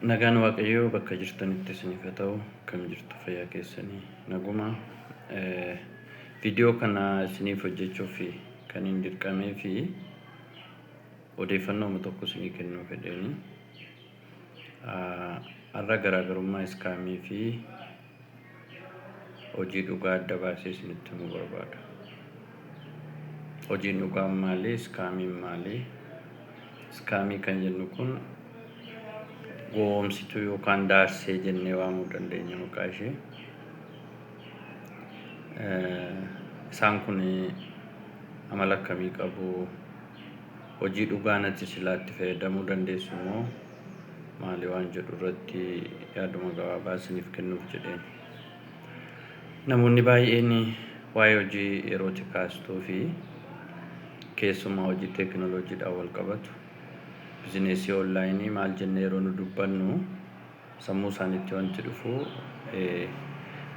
Nagaan Waaqayyoo bakka jirtanitti isiniif haa ta'u, kam jirtu fayyaa keessanii naguma. Viidiyoo kana isiniif hojjechuuf kan hin dirqamee fi odeeffannoo tokko isinii kennuu fedheeni. Har'a garaagarummaa iskaamii fi hojii dhugaa adda baasee isinitti himuu barbaada. Hojiin dhugaa maali? Iskaamiin maali? Iskaamii kan jennu kun gowwoomsituu yookaan daarsee jennee waamuu dandeenya maqaa ishee. Isaan kun amala akkamii qabu? Hojii dhugaanatti silaatti fayyadamuu dandeessu moo maali waan jedhu irratti yaaduma gabaabaa isiniif kennuuf jedheen. Namoonni baay'een waa'ee hojii yerootti kaastuu fi keessumaa hojii teekinooloojiidhaan wal qabatu. Bizineesii onlaayinii maal jennee yeroo nu dubbannu sammuu isaaniitti wanti dhufu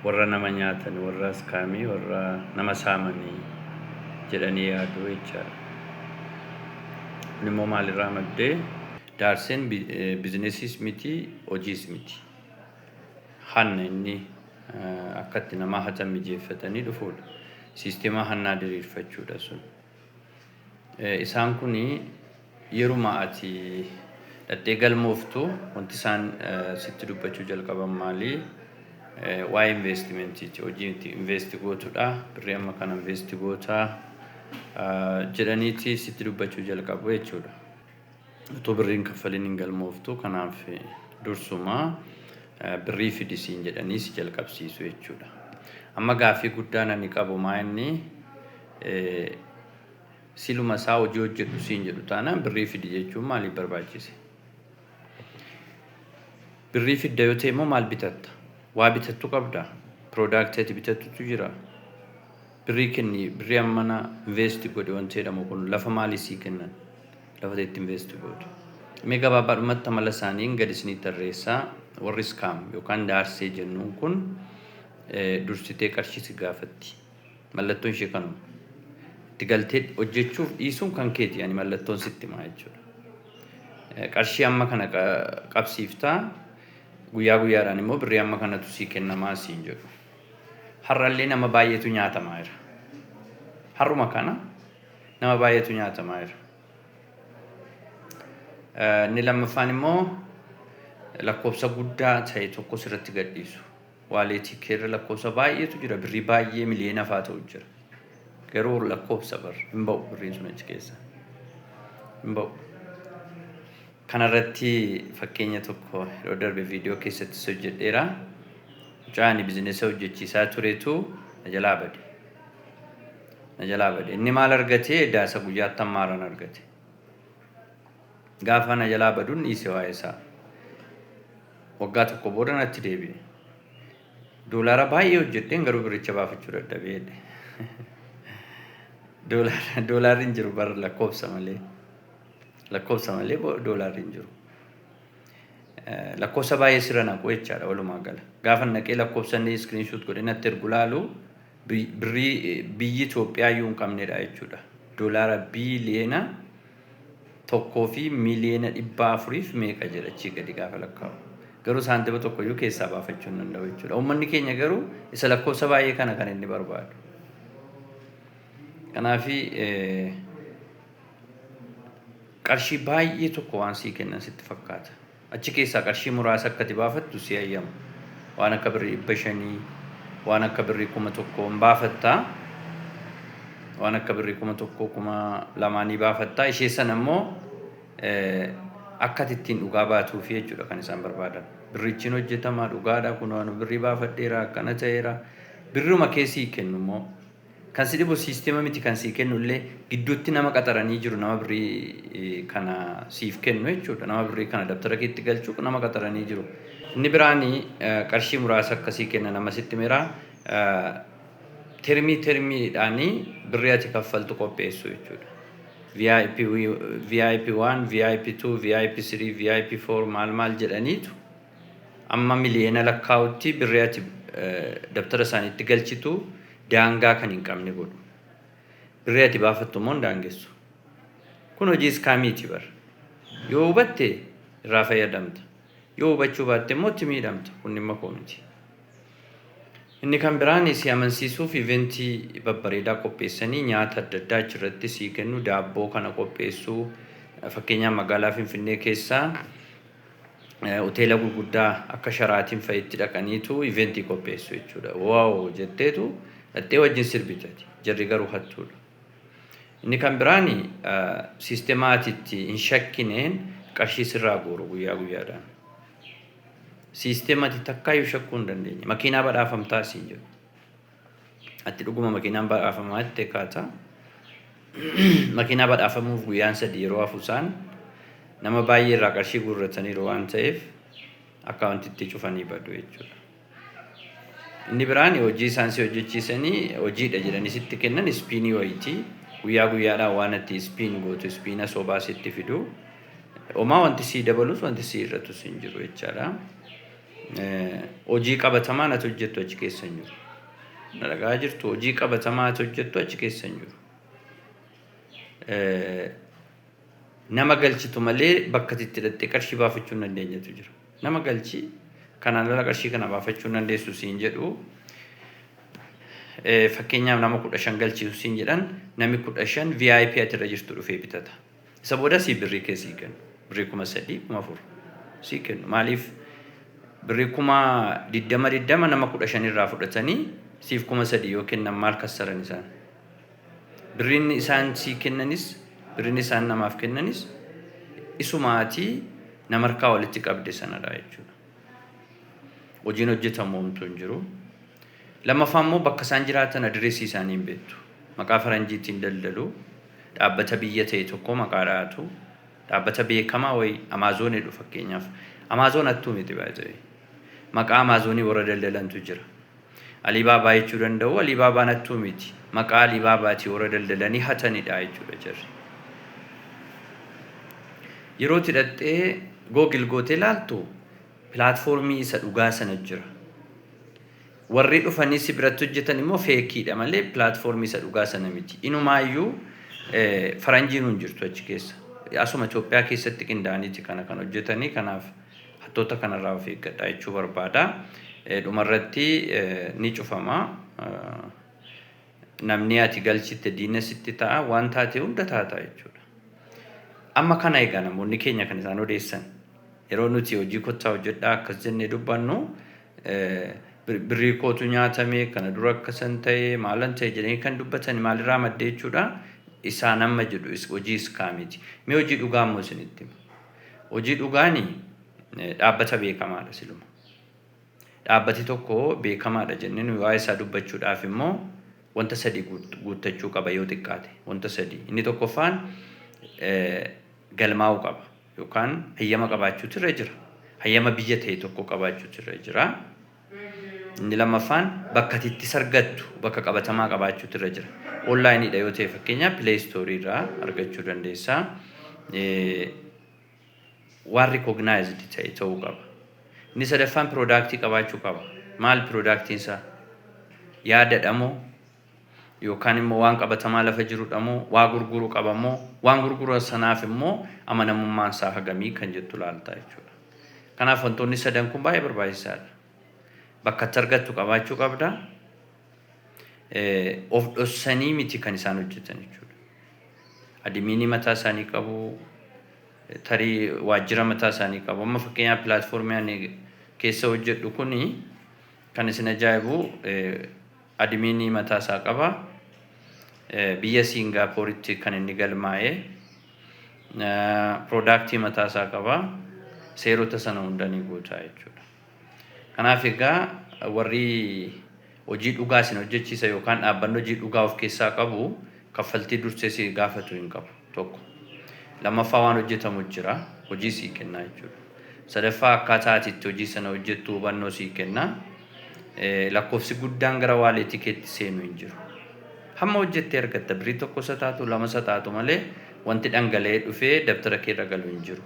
warra nama nyaatan, warra iskaamii, warra nama saamanii jedhanii yaaduu jechaadha. Kun immoo maalirraa maddee? Daarseen bizineesiis miti, hojiis miti. Hanna inni akkatti nama hatan mijeeffatanii dhufuudha. Siisteemaa hannaa diriirfachuudha sun. Isaan kun yeruma ati dhattee galmooftu wanti isaan sitti dubbachuu jalqaban maali? Waa'ee investimentii hojii investi gootuudha. Birrii amma kana investi gootaa jedhaniiti sitti dubbachuu jalqabu jechuudha. Otoo birriin kaffaliin hin galmooftu, kanaaf dursumaa birrii fidisiin jedhanii si jalqabsiisu jechuudha. Amma gaaffii guddaan ani qabu maa inni siluma isaa hojii hojjedhu siin jedhu taanaan birrii fidi jechuun maaliif barbaachise? Birrii fidda yoo ta'e immoo maal bitatta? Waa bitattu qabdaa? Piroodaaktii bitattutu jira? Birrii kenni, birrii ammana investi godhe wanti jedhamu kun lafa maalii sii kennan? Lafa itti investi godhu. Mee gabaabaadhumatti amala isaaniin gad isinii tarreessaa. Warri iskaam yookaan daarsee jennuun kun dursitee qarshii si gaafatti. Mallattoon ishee kanuma. Itti galtee hojjechuuf dhiisuun kan keeti, yani mallattoon sitti himaa jechuudha. Qarshii amma kana qabsiiftaa, guyyaa guyyaadhaan immoo birrii amma kanatu sii kennamaa siin jedhu. Har'allee nama baay'eetu nyaatamaa jira. Har'uma kana nama baay'eetu nyaatamaa jira. Inni lammaffaan immoo lakkoofsa guddaa ta'e tokko sirratti gadhiisu. Waaleetii keerra lakkoofsa baay'eetu jira. Birrii baay'ee miliyoona fa'aa ta'u jira. Garuu lakkoofsa hin ba'u birriin sun achi keessa. Hin ba'u. Kanarratti fakkeenya tokko yeroo darbe viidiyoo keessatti hojjedheera. Mucaan bizineesa hojjechiisaa turetu na jalaa bade. Na jalaa bade. Inni maal argatee? Daasa guyyaatti hammaaran argate. Gaafa na jalaa baduun dhiise waa'ee isaa. Waggaa tokko booda natti deebi'e. Doolaara baay'ee hojjedheen garuu biricha baafachuu dadhabee. Doolaarri hin jiru bara lakkoofsa malee. Lakkoofsa malee doolaarri hin jiru. Lakkoofsa baay'ee sirra naqu jechaadha walumaa gala. Gaafa naqee lakkoofsa inni iskiriinshuut godhee natti ergu laalu biyyi Itoophiyaa iyyuu hin qabnedha jechuudha. Doolaara biiliyoona 1,400,000 meeqa jedha achii gadi gaafa lakkaa'u. Garuu saantima tokko iyyuu keessaa baafachuu hin danda'u jechuudha. Uummanni keenya garuu isa lakkoofsa baay'ee kana kan inni barbaadu. Kanaafi qarshii baay'ee tokko waan sii kennan sitti fakkaata. Achi keessaa qarshii muraasa akka itti baafattu si ayyamu. Waan akka birrii 500, waan akka birrii 1,000 hin baafattaa. Waan akka birrii 1,000, 2,000 baafattaa. Ishee sana immoo akka ittiin dhugaa baatuufi jechuudha kan isaan barbaadan. Birrichiin hojjetamaa dhugaadha, kun waan birrii baafadheera, akkana ta'eera. Birruma keessii kennu immoo kan si dhibu siisteema miti kan sii kennu illee gidduutti nama qaxaranii jiru, nama birrii kana siif kennu jechuudha. Nama birrii kana dabtara keetti galchuu nama qaxaranii jiru. Inni biraanii qarshii muraasa akkasii kenna nama sitti miraa termiidhaanii birrii ati kaffaltu qopheessu jechuudha. VIP 1, VIP 2, VIP 3, VIP 4 maal jedhaniitu amma miliyoona lakkaa'utti birrii ati dabtara isaaniitti galchitu daangaa kan hin qabne godhu. Birrii ati baafattu immoo hin daangessu. Kun hojii iskaamiiti bara. Yoo hubatte irraa fayyadamta. Yoo hubachuu baatte immoo itti miidhamta. Kun dhimma koo miti. Inni kan biraan si amansiisuuf iventii babbareedaa qopheessanii nyaata adda addaa achirratti sii kennu daabboo kana qopheessuu fakkeenyaaf magaalaa Finfinnee keessaa hoteela gurguddaa akka Sharaatiin fa'itti dhaqaniitu iventii qopheessu jechuudha. Waaw jetteetu dhattee wajjin sirbitati. Jarri garuu hattuudha. Inni kan biraan siistemaatitti hin shakkineen qarshii sirraa guuru guyyaa guyyaadhaan. Siistemati takkaayyuu shakkuu hin dandeenye. Makiinaa badhaafamtaa siin jedhu. Ati dhuguma makiinaan badhaafamaa itti kaata. Makiinaa badhaafamuuf guyyaan 3 yeroo hafusaan nama baay'ee irraa qarshii guurrataniiru waan ta'eef akkaawuntitti cufanii badu jechuudha. Inni biraan hojii isaan si hojjechiisanii hojiidha jedhanii sitti kennan ispiinii wayitii guyyaa guyyaadhaan waan itti ispiin gootu ispiina sobaa sitti fidu. Homaa wanti sii dabalus wanti sii irratus hin jiru jechaadha. Hojii qabatamaa ati hojjettu achi keessa hin jiru. Dalagaa jirtu hojii qabatamaa ati hojjettu achi keessa hin jiru. Nama galchitu malee bakka itti hidhattee qarshii baafachuu hin dandeenyetu jira. Nama galchi kanaan ala qarshii kana baafachuu hin dandeessu siin jedhu fakkeenyaaf nama 15 galchiisu siin jedhan namni 15 VIP ati irra jirtu dhufee bitata. Isa booda sii birrii keessii kennu. Birrii 3,000 4,000 sii kennu. Maaliif birrii 20,000 nama 15 irraa fudhatanii siif 3,000 yoo kennan maal kassaran isaan? Birriin isaan sii kennanis birriin isaan namaaf kennanis isumaatii nama harkaa walitti qabde sanadha jechuudha. Hojiin hojjetamu homtuu hin jiru. Lammaffaan immoo bakka isaan jiraatan adireesii isaanii hin beektu. Maqaa faranjiitiin daldalu dhaabbata biyya ta'e tokko maqaa dhaatu dhaabbata beekamaa wayi Amaazoon jedhu fakkeenyaaf. Amaazoon hattuu miti baay'ee. Maqaa Amaazoonii warra daldalantu jira. Alibaabaa jechuu danda'u Alibaabaan hattuu miti. Maqaa Alibaabaati warra daldalanii hatanidha jechuudha jarri. Yeroo tidhattee Google gootee ilaaltu pilaatfoormii isa dhugaa sana jira. Warri dhufanii si biratti hojjetan immoo feekiidha malee pilaatfoormii isa dhugaa sana miti. Inumaayyuu faranjiin hin jirtu achi keessa. Asuma Itoophiyaa keessatti qindaa'aniiti kana kan hojjetanii kanaaf hattoota kanarraa of eeggadhaa jechuu barbaada. Dhumarratti ni cufama. Namni ati galchitte diina sitti ta'a waan taate hunda taata jechuudha. Amma kana egaa namoonni keenya kan isaan odeessan yeroo nuti hojii kottaa hojjedhaa akkas jennee dubbannu birrii kootu nyaatame kana dura akkasan ta'e maalan ta'e jedhanii kan dubbatan maalirraa maddee jechuudha. Isaan amma jedhu hojii iskaamiti. Mee hojii dhugaa immoo isinitti hima. Hojii dhugaani dhaabbata beekamaadha siluma. Dhaabbati tokko beekamaadha jenneen waa'ee isaa dubbachuudhaaf immoo wanta 3 guuttachuu qaba yoo xiqqaate. Wanta 3. Inni tokkoffaan galmaa'uu qaba yookaan hayyama qabaachuutu irra jira. Hayyama biyya ta'e tokko qabaachuutu irra jira. Inni lammaffaan bakka itti sargattu bakka qabatamaa qabaachuutu irra jira. Onlaayiniidha yoo ta'e fakkeenyaaf Play Store irraa argachuu dandeessaa. Waan recognized ta'e ta'uu qaba. Inni sadaffaan product qabaachuu qaba. Maal productiin isaa? Yaadadhamoo yookaan immoo waan qabatamaa lafa jirudhamoo waa gurguru qabamoo waan gurguru sanaaf immoo amanamummaan isaa hagamii kan jettu laaltaa jechuudha. Kanaaf wantoonni sadan kun baay'ee barbaachisaadha. Bakka itti argattu qabaachuu qabda. Of dhossanii miti kan isaan hojjetan jechuudha. Adimiinii mataa isaanii qabu. Tarii waajjira mataa isaanii qabu. Amma fakkeenyaaf pilaatfoormii ani keessa hojjedhu kuni kan isin ajaa'ibu adimiinii mataa isaa qaba. Biyya Singaappooritti kan inni galmaa'ee product mataa isaa qaba. Seerota sana hundanii guutaa jechuudha. Kanaaf egaa warri hojii dhugaa isin hojjechiisa yookaan dhaabbanni hojii dhugaa of keessaa qabu kaffaltii dursee si gaafatu hin qabu tokko. Lammaffaa waan hojjetamu jira hojii sii kenna jechuudha. Sadaffaa akkaataa ati itti hojii sana hojjettu hubannoo sii kenna. Lakkoofsi guddaan gara waaleetii keetti seenu hin jiru. Hamma hojjettee argatta birrii tokko isa taatu lama isa taatu malee wanti dhangala'ee dhufee dabtara kee irra galu hin jiru.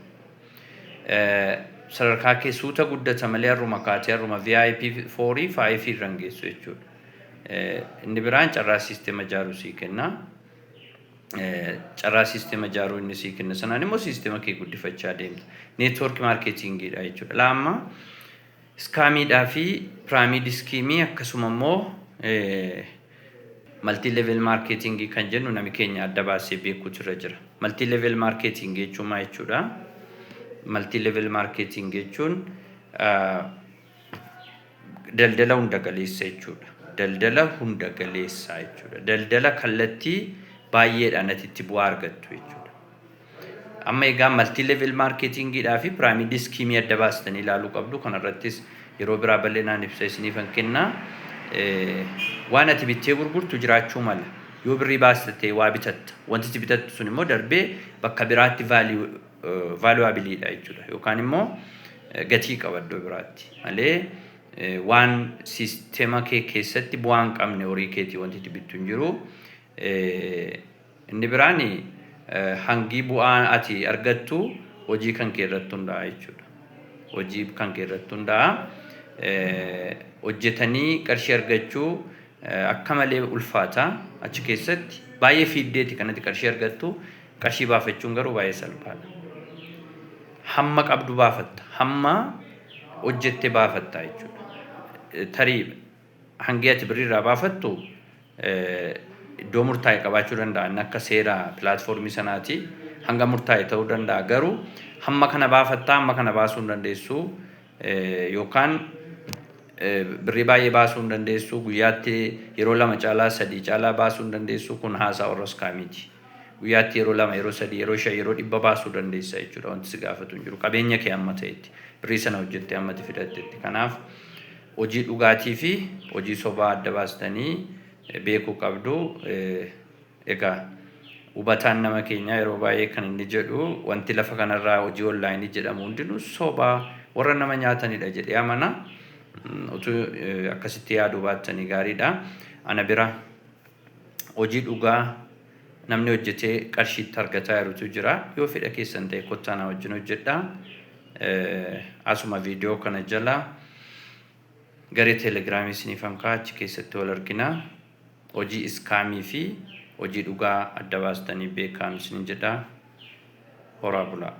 Sadarkaa kee suuta guddata malee har'uma kaatee har'uma VIP 4 5 irraan geessu jechuudha. Inni biraan carraa siisteema ijaaruu sii kenna. carraa siisteema ijaaruu inni sii kenna sanaan immoo siisteema kee guddifachaa deemta. Neetwoork maarkeetingiidha jechuudha. Lamma iskaamiidhaa fi piraamiid iskiimii akkasuma immoo maltii level maarkeetingii kan jennu namni keenya adda baasee beekuutu irra jira. Maltii level maarkeetingii jechuun maal jechuudha? Maltii level maarkeetingii jechuun daldala hunda galeessa jechuudha. Daldala hunda galeessa jechuudha. Daldala kallattii baay'eedhaan atitti bu'aa argattu jechuudha. Amma egaa maltii level maarkeetingiidhaa fi piraamiid iskiimii adda baastanii ilaaluu qabdu. Kanarrattis yeroo biraa bal'inaan ibsa isiniifan kennaa. Waan ati bittee gurgurtu jiraachuu mala. Yoo birrii baastatee waa bitatta. Wanti ati bitattu sun immoo darbee bakka biraatti valuabiliidha jechuudha. Yookaan immoo gatii qaba iddoo biraatti. Malee waan siisteema kee keessatti bu'aa hin qabne horii keetii wanti ati bittu hin jiru. Inni biraan hangi bu'aa ati argattu hojii kan kee irratti hundaa'a jechuudha. Hojii kan kee irratti hundaa'a. Hojjetanii qarshii argachuu akka malee ulfaata achi keessatti baay'ee fiiddeeti kanatti qarshii argattu. Qarshii baafachuun garuu baay'ee salphaadha. Hamma qabdu baafatta, hamma hojjette baafatta jechuudha. Tarii hangi ati birriirraa baafattu iddoo murtaa'e qabaachuu danda'a. Akka seera pilaatfoormii sanaati hanga murtaa'e ta'uu danda'a. Garuu hamma kana baafattaa hamma kana baasuu hin dandeessu yookaan birrii baay'ee baasuu hin dandeessu. Guyyaatti yeroo 2 caalaa 3 caalaa baasuu hin dandeessu. Kun haasaa warra iskaamiiti. Guyyaatti yeroo 2 yeroo 3 yeroo 5 yeroo 100 baasuu dandeessa jechuudha. Wanti si gaafatu hin jiru. Qabeenya kee amma ta'etti birrii sana hojjettee ammatti fidattetti. Kanaaf hojii dhugaatii fi hojii sobaa adda baastanii beekuu qabdu. Egaa hubataan nama keenya yeroo baay'ee kan inni jedhu wanti lafa kanarraa hojii onlaayinii jedhamu hundinuu sobaa warra nama nyaatanidha jedhee amana. Utuu akkasitti yaaduu baattanii gaariidha. Ana bira hojii dhugaa namni hojjetee qarshiitti argataa jirutu jira. Yoo fedha keessan ta'e kottaa na wajjin hojjedhaa. Asuma viidiyoo kana jala garee teelegiraamii isiniifan kaa'aa achi keessatti wal argina. Hojii iskaamii fi hojii dhugaa adda baastanii beekaa isiniin jedhaa. Horaa bulaa.